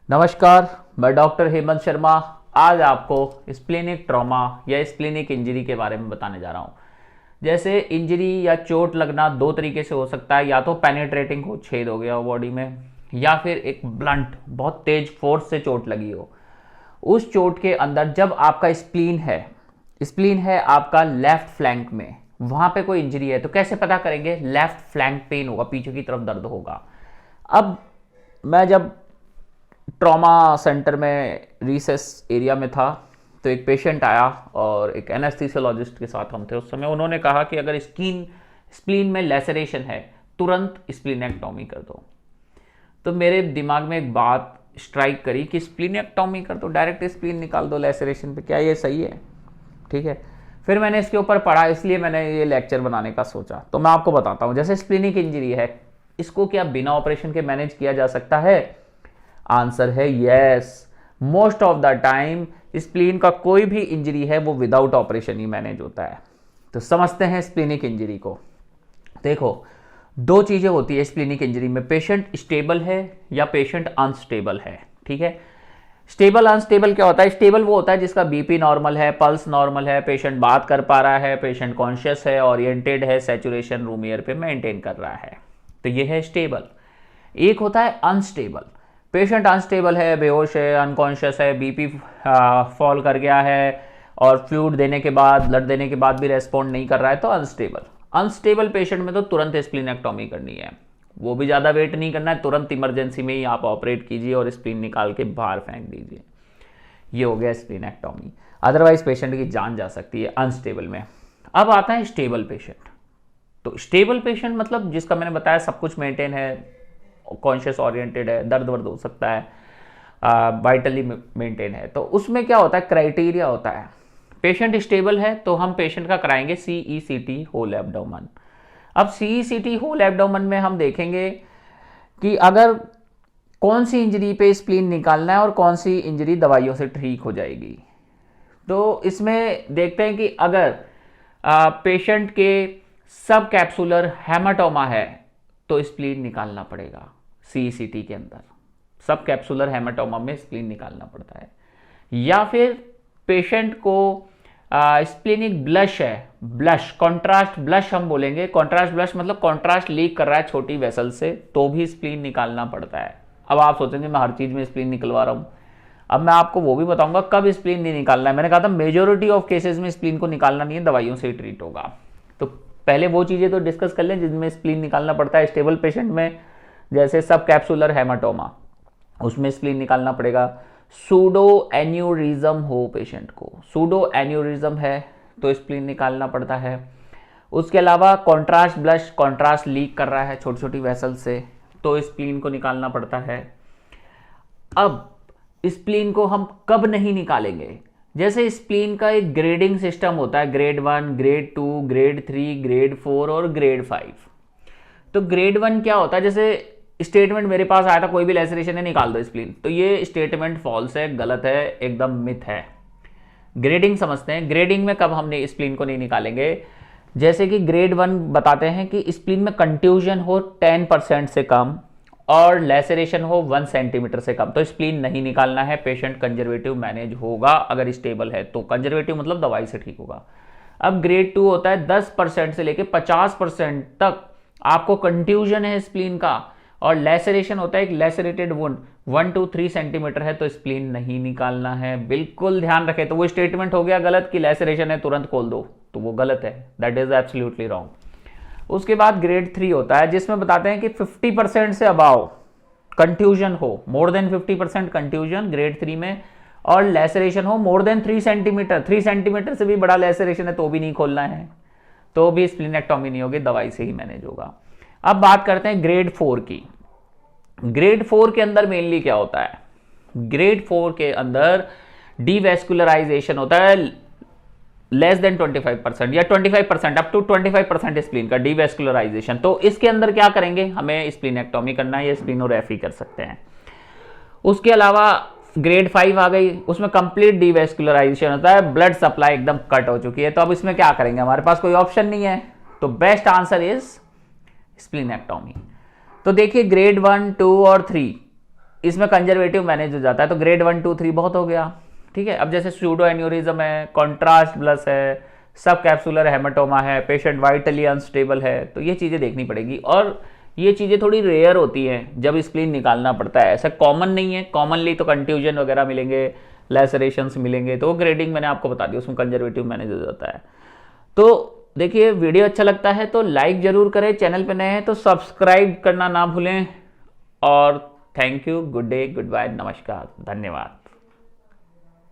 नमस्कार, मैं डॉक्टर हेमंत शर्मा आज आपको स्प्लेनिक ट्रॉमा या स्प्लेनिक इंजरी के बारे में बताने जा रहा हूँ। जैसे इंजरी या चोट लगना दो तरीके से हो सकता है, या तो पेनिट्रेटिंग हो, छेद हो गया हो बॉडी में, या फिर एक ब्लंट बहुत तेज फोर्स से चोट लगी हो। उस चोट के अंदर जब आपका स्प्लीन है आपका लेफ्ट फ्लैंक में, वहाँ पे कोई इंजरी है तो कैसे पता करेंगे? लेफ्ट फ्लैंक पेन होगा, पीछे की तरफ दर्द होगा। अब मैं जब ट्रॉमा सेंटर में रिसेस एरिया में था तो एक पेशेंट आया और एक एनेस्थीसियोलॉजिस्ट के साथ हम थे उस समय। उन्होंने कहा कि अगर स्प्लीन में लेसरेशन है तुरंत स्प्लीनेक्टॉमी कर दो। तो मेरे दिमाग में एक बात स्ट्राइक करी कि स्प्लीनेक्टॉमी कर दो, डायरेक्ट स्प्लीन निकाल दो लेसरेशन पे, क्या ये सही है? ठीक है, फिर मैंने इसके ऊपर पढ़ा, इसलिए मैंने ये लेक्चर बनाने का सोचा। तो मैं आपको बताता हूँ, जैसे स्प्लीनिक इंजरी है, इसको क्या बिना ऑपरेशन के मैनेज किया जा सकता है? आंसर है yes. Most of the time spleen का कोई भी इंजरी है वो विदाउट ऑपरेशन ही मैनेज होता है। तो समझते हैं स्प्लीनिक इंजरी को। देखो, दो चीजें होती है स्प्लीनिक इंजरी में, पेशेंट स्टेबल है या पेशेंट अनस्टेबल है। ठीक है, स्टेबल अनस्टेबल क्या होता है? स्टेबल वो होता है जिसका बीपी नॉर्मल है, पल्स नॉर्मल है, पेशेंट बात कर पा रहा है, पेशेंट कॉन्शियस है, ओरिएंटेड है, सैचुरेशन रूम एयर पे मेंटेन कर रहा है, तो ये है स्टेबल। एक होता है अनस्टेबल, पेशेंट अनस्टेबल है, बेहोश है, अनकॉन्शियस है, बीपी फॉल कर गया है और फ्लूइड देने के बाद, ब्लड देने के बाद भी रेस्पॉन्ड नहीं कर रहा है, तो अनस्टेबल। अनस्टेबल पेशेंट में तो तुरंत स्प्लीनेक्टॉमी करनी है, वो भी ज़्यादा वेट नहीं करना है, तुरंत इमरजेंसी में ही आप ऑपरेट कीजिए और स्प्लीन निकाल के बाहर फेंक दीजिए। ये हो गया स्प्लीनेक्टॉमी। अदरवाइज पेशेंट की जान जा सकती है अनस्टेबल में। अब आता है स्टेबल पेशेंट। तो स्टेबल पेशेंट मतलब जिसका मैंने बताया सब कुछ मेंटेन है, कॉन्शियस ओरिएंटेड है, दर्द वर्द हो सकता है, वाइटली मेंटेन है, तो उसमें क्या होता है? क्राइटेरिया होता है। पेशेंट स्टेबल है तो हम पेशेंट का कराएंगे CECT होल एब्डोमेन। अब CECT होल एब्डोमेन में हम देखेंगे कि अगर कौन सी इंजरी पे स्प्लीन निकालना है और कौन सी इंजरी दवाइयों से ठीक हो जाएगी। तो इसमें देखते हैं कि अगर पेशेंट के सब कैप्सुलर हेमाटोमा है तो स्प्लीन निकालना पड़ेगा। CECT के अंदर सब कैप्सुलर हेमाटोमा में स्प्लीन निकालना पड़ता है। या फिर पेशेंट को स्प्लीनिक ब्लश है, ब्लश, कॉन्ट्रास्ट ब्लश हम बोलेंगे, कॉन्ट्रास्ट ब्लश मतलब कॉन्ट्रास्ट लीक कर रहा है छोटी वेसल से, तो भी स्प्लीन निकालना पड़ता है। अब आप सोचेंगे मैं हर चीज़ में स्प्लीन निकलवा रहा हूँ। अब मैं आपको वो भी बताऊंगा कब स्प्लीन नहीं निकालना है। मैंने कहा था मेजोरिटी ऑफ केसेस में स्प्लीन को निकालना नहीं है, दवाइयों से ही ट्रीट होगा। तो पहले वो चीज़ें तो डिस्कस कर लें जिनमें स्प्लीन निकालना पड़ता है। स्टेबल पेशेंट में जैसे सब कैप्सुलर हेमाटोमा, उसमें स्प्लीन निकालना पड़ेगा। सूडो एन्यूरिज्म हो पेशेंट को, सूडो एन्यूरिज्म है तो स्प्लीन निकालना पड़ता है। उसके अलावा कॉन्ट्रास्ट ब्लश, कॉन्ट्रास्ट लीक कर रहा है छोटी छोटी वेसल से, तो स्प्लीन को निकालना पड़ता है। अब स्प्लीन को हम कब नहीं निकालेंगे? जैसे स्प्लीन का एक ग्रेडिंग सिस्टम होता है, ग्रेड 1, ग्रेड 2, ग्रेड 3, ग्रेड 4 और ग्रेड 5। तो ग्रेड 1 क्या होता है? जैसे स्टेटमेंट मेरे पास आया था कोई भी लेसरेशन है निकाल दो स्प्लीन, तो ये स्टेटमेंट फॉल्स है, गलत है, एकदम मिथ है। ग्रेडिंग समझते हैं। ग्रेडिंग में कब हमने स्प्लीन को नहीं निकालेंगे? जैसे कि ग्रेड 1 बताते हैं कि स्प्लीन में कंट्यूजन हो 10% से कम और लेसरेशन हो 1 सेंटीमीटर से कम, तो स्प्लीन नहीं निकालना है। पेशेंट कंजर्वेटिव मैनेज होगा अगर स्टेबल है तो। कंजर्वेटिव मतलब दवाई से ठीक होगा। अब ग्रेड 2 होता है 10% से लेकर 50% तक आपको कंट्यूजन है स्प्लीन का, और लेसरेशन होता है एक लेसरेटेड वुंड 1 to 3 सेंटीमीटर है, तो स्प्लीन नहीं निकालना है। बिल्कुल ध्यान रखें। तो वो स्टेटमेंट हो गया गलत कि लेसरेशन है तुरंत खोल दो, तो वो गलत है, दैट इज एब्सोल्युटली रॉन्ग। उसके बाद ग्रेड 3 होता है जिसमें बताते हैं कि 50% से अबाव कंट्यूजन हो, मोर देन 50% कंट्यूजन ग्रेड 3 में, और लेसरेशन हो मोर देन 3 सेंटीमीटर, 3 सेंटीमीटर से भी बड़ा लेसरेशन है तो भी नहीं खोलना है, तो भी स्प्लीनेक्टॉमी नहीं होगी, दवाई से ही मैनेज होगा। अब बात करते हैं ग्रेड 4 की। ग्रेड 4 के अंदर मेनली क्या होता है? ग्रेड 4 के अंदर डीवैस्कुलराइजेशन होता है लेस देन 25% या 25%, अप टू 25% स्प्लीन का डीवैस्कुलराइजेशन। तो इसके अंदर क्या करेंगे? हमें स्प्लीनेक्टॉमी करना है या स्प्लीनोरेफी कर सकते हैं। उसके अलावा ग्रेड 5 आ गई, उसमें कंप्लीट डीवैस्कुलराइजेशन होता है, ब्लड सप्लाई एकदम कट हो चुकी है, तो अब इसमें क्या करेंगे? हमारे पास कोई ऑप्शन नहीं है, तो बेस्ट आंसर इज स्प्लीनेक्टॉमी। तो देखिए ग्रेड 1, 2 और 3 इसमें कंजर्वेटिव मैनेज हो जाता है। तो ग्रेड 1 2 3 बहुत हो गया, ठीक है। अब जैसे सूडो एन्यूरिज्म है, कॉन्ट्रास्ट ब्लस है, सब कैप्सुलर हेमाटोमा है, पेशेंट वाइटली अनस्टेबल है, तो ये चीज़ें देखनी पड़ेगी। और ये चीज़ें थोड़ी रेयर होती हैं जब स्प्लीन निकालना पड़ता है, ऐसा कॉमन नहीं है। कॉमनली तो कंट्यूजन वगैरह मिलेंगे, लैसरेशंस मिलेंगे, तो वो ग्रेडिंग मैंने आपको बता दी, उसमें कंजर्वेटिव मैनेज हो जाता है। तो देखिए, वीडियो अच्छा लगता है तो लाइक जरूर करें, चैनल पे नए हैं तो सब्सक्राइब करना ना भूलें। और thank you, good day, goodbye, नमस्कार, धन्यवाद।